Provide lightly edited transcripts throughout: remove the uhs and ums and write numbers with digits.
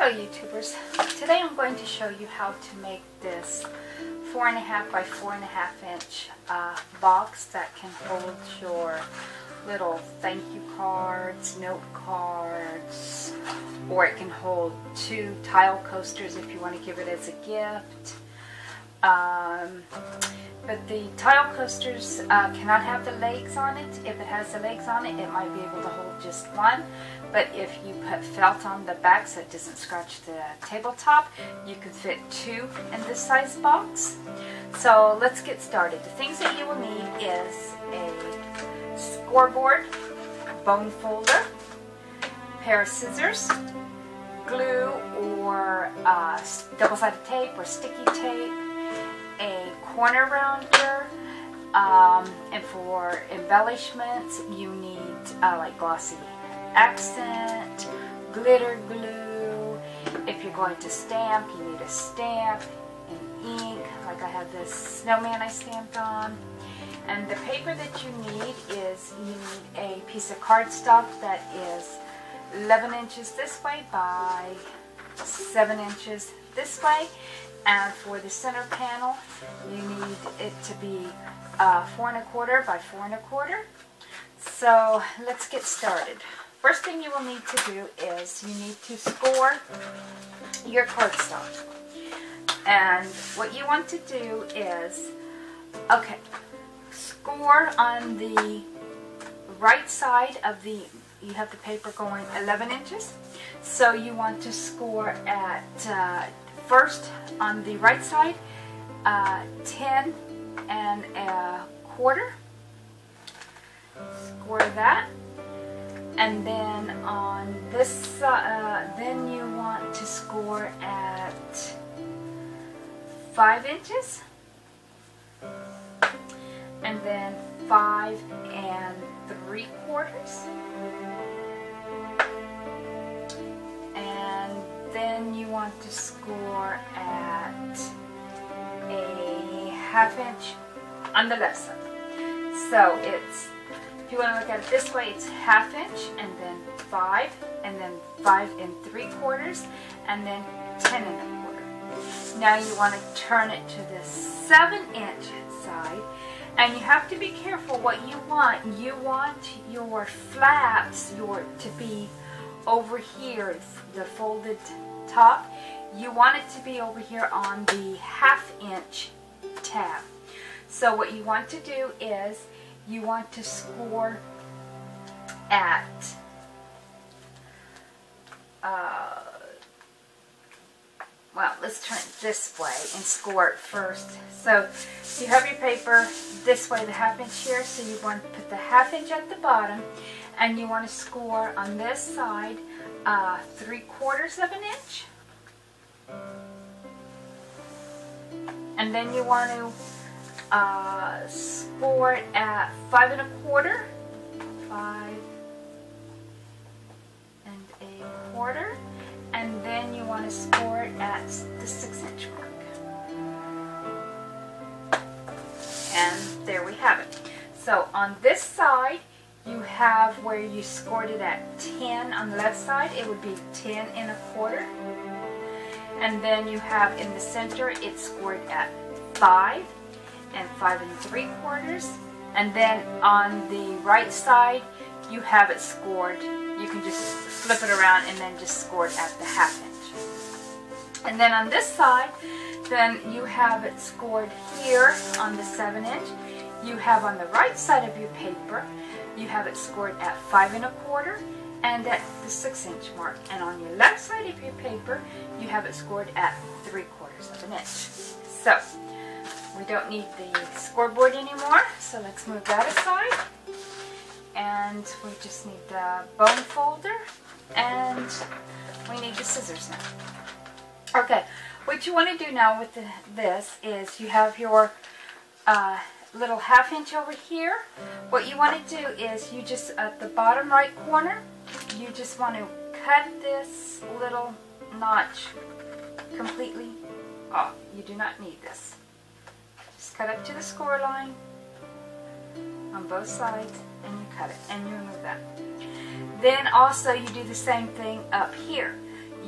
Hello YouTubers, today I'm going to show you how to make this 4.5 by 4.5 inch box that can hold your little thank you cards, note cards, or it can hold 2 tile coasters if you want to give it as a gift. But the tile coasters cannot have the legs on it. If it has the legs on it, it might be able to hold just one. But if you put felt on the back so it doesn't scratch the tabletop, you can fit 2 in this size box. So let's get started. The things that you will need is a scoreboard, bone folder, pair of scissors, glue or double-sided tape or sticky tape, a corner rounder, and for embellishments you need like glossy accent, glitter glue. If you're going to stamp, you need a stamp and ink, like I have this snowman I stamped on. And the paper that you need is, you need a piece of cardstock that is 11 inches this way by 7 inches this way. And for the center panel, you need it to be 4.25 by 4.25. So let's get started. First thing you will need to do is you need to score your cardstock. And what you want to do is, okay, score on the right side of the, you have the paper going 11 inches. So you want to score at, first on the right side, 10 1/4. Score that. And then on this, then you want to score at 5 inches. And then 5 3/4. And then you want to score at a 1/2 inch on the left side. So it's, if you want to look at it this way, it's 1/2 inch and then 5 and then 5 3/4 and then 10 1/4. Now you want to turn it to the 7-inch side, and you have to be careful what you want. You want your flaps to be over here, the folded top. You want it to be over here on the 1/2 inch tab. So what you want to do is you want to score at well, let's turn it this way and score it first. So you have your paper this way, the 1/2 inch here, so you want to put the 1/2 inch at the bottom, and you want to score on this side 3/4 of an inch. And then you want to score it at 5 1/4, 5 1/4, and then you want to score it at the 6-inch mark. And there we have it. So on this side, you have where you scored it at 10 on the left side, it would be 10 1/4. And then you have in the center, it's scored at 5 and 5 3/4. And then on the right side, you have it scored. You can just flip it around and then just score it at the 1/2 inch. And then on this side, then you have it scored here on the 7-inch. You have on the right side of your paper, you have it scored at 5 1/4 and at the 6-inch mark. And on your left side of your paper, you have it scored at 3/4 of an inch. So we don't need the scoreboard anymore, so let's move that aside. And we just need the bone folder, and we need the scissors now. Okay, what you want to do now with this is you have your little 1/2 inch over here. What you want to do is you just, at the bottom right corner, you just want to cut this little notch completely off. You do not need this. Just cut up to the score line on both sides, and you cut it and you remove that. Then also you do the same thing up here.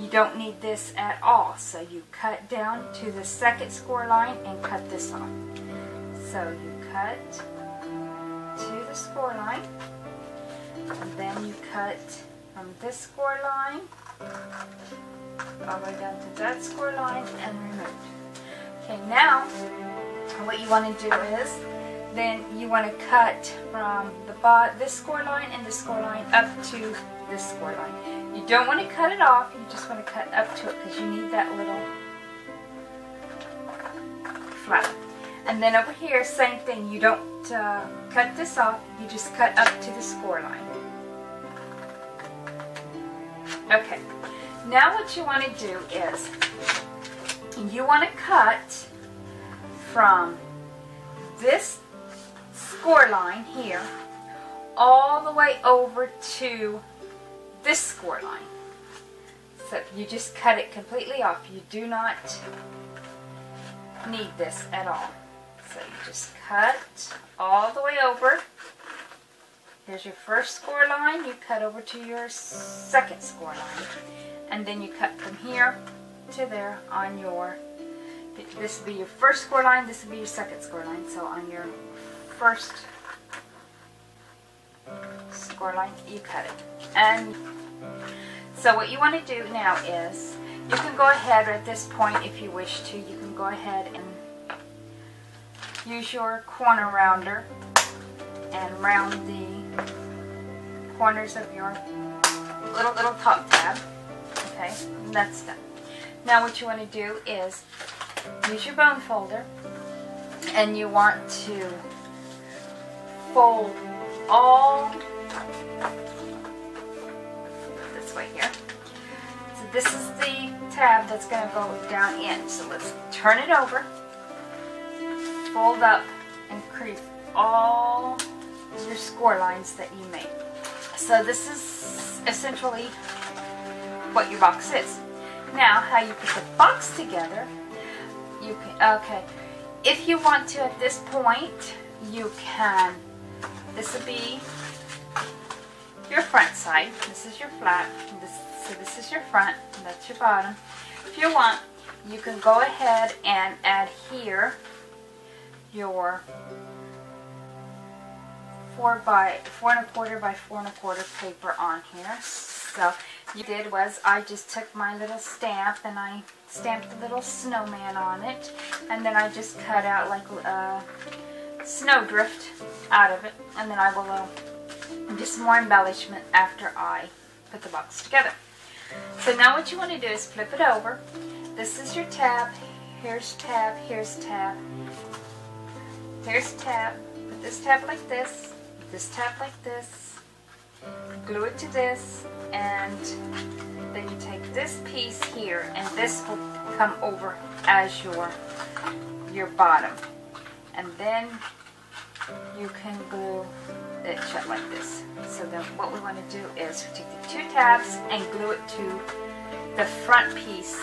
you don't need this at all. So you cut down to the second score line and cut this off. So you cut to the score line, and then you cut from this score line all the way down to that score line and remove. Okay, now what you want to do is then you want to cut from this score line and this score line up to this score line. You don't want to cut it off, you just want to cut up to it because you need that little flap. And then over here, same thing, you don't cut this off, you just cut up to the score line. Okay, now what you want to do is you want to cut from this score line here all the way over to this score line. So you just cut it completely off. You do not need this at all. So you just cut all the way over. Here's your first score line. You cut over to your second score line. And then you cut from here to there on your, this will be your first score line, this will be your second score line. So on your first score line, you cut it. And so what you want to do now is, you can go ahead at this point if you wish to, you can go ahead and use your corner rounder and round the corners of your little top tab. Okay, that's done. Now what you want to do is use your bone folder, and you want to fold all this way here. So this is the tab that's going to go down in. So let's turn it over, fold up, and crease all your score lines that you made. So this is essentially what your box is. Now, how you put the box together, you can, okay, if you want to at this point, you can, this will be your front side, this is your flap, so this is your front, and that's your bottom. If you want, you can go ahead and add here your 4 1/4 by 4 1/4 paper on here. So what you did was I just took my little stamp and I stamped a little snowman on it, and then I just cut out like a snowdrift out of it, and then I will do some more embellishment after I put the box together. So now what you want to do is flip it over. This is your tab, here's tab, here's tab, here's tab. Put this tab like this tab like this, glue it to this, and then you take this piece here, and this will come over as your bottom, and then you can glue it shut like this. So then what we want to do is take the 2 tabs and glue it to the front piece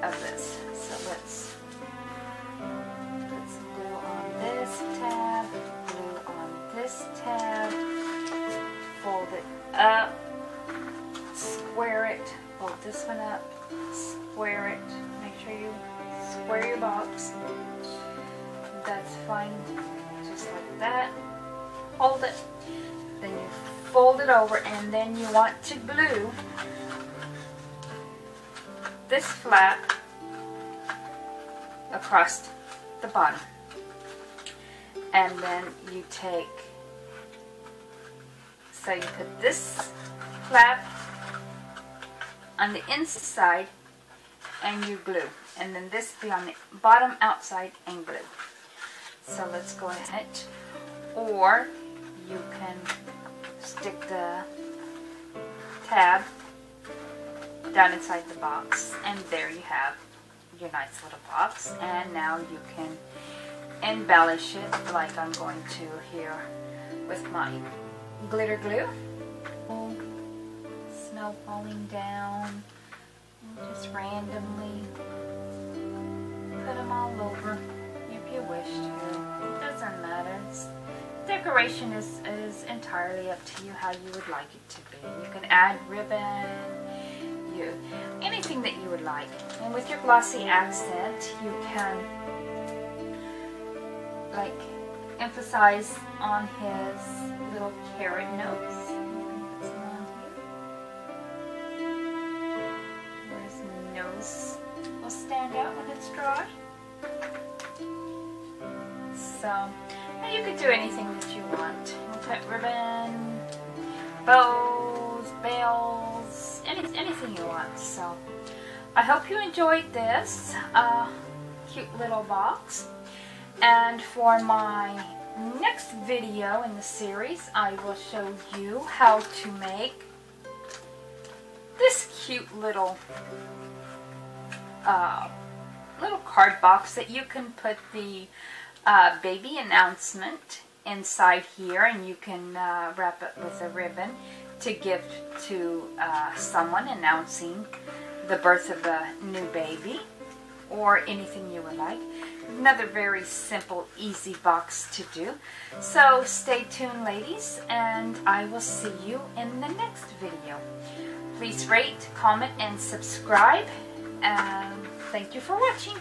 of this. So let's glue on this tab, glue on this tab, fold it up, square it, fold this one up, square it, make sure you square your box. That's fine, just like that. Hold it, then you fold it over, and then you want to glue this flap across the bottom. And then you take, so you put this flap on the inside and you glue, and then this be on the bottom outside and glue. So let's go ahead, or you can stick the tab down inside the box, and there you have your nice little box. And now you can embellish it like I'm going to here with my glitter glue. Snow falling down, just randomly put them all over if you wish to. It doesn't matter. Decoration is entirely up to you how you would like it to be. You can add ribbon, you. Anything that you would like. And with your glossy accent, you can like emphasize on his little carrot nose. Put some on here. Where his nose will stand out when it's dry. So, and you could do anything that you want. We'll put ribbon, bows, bells, anything you want. So, I hope you enjoyed this cute little box. And for my next video in the series, I will show you how to make this cute little card box that you can put the baby announcement inside here, and you can wrap it with a ribbon to give to someone announcing the birth of a new baby, or anything you would like. Another very simple, easy box to do. So stay tuned, ladies, and I will see you in the next video. Please rate, comment, and subscribe, and thank you for watching.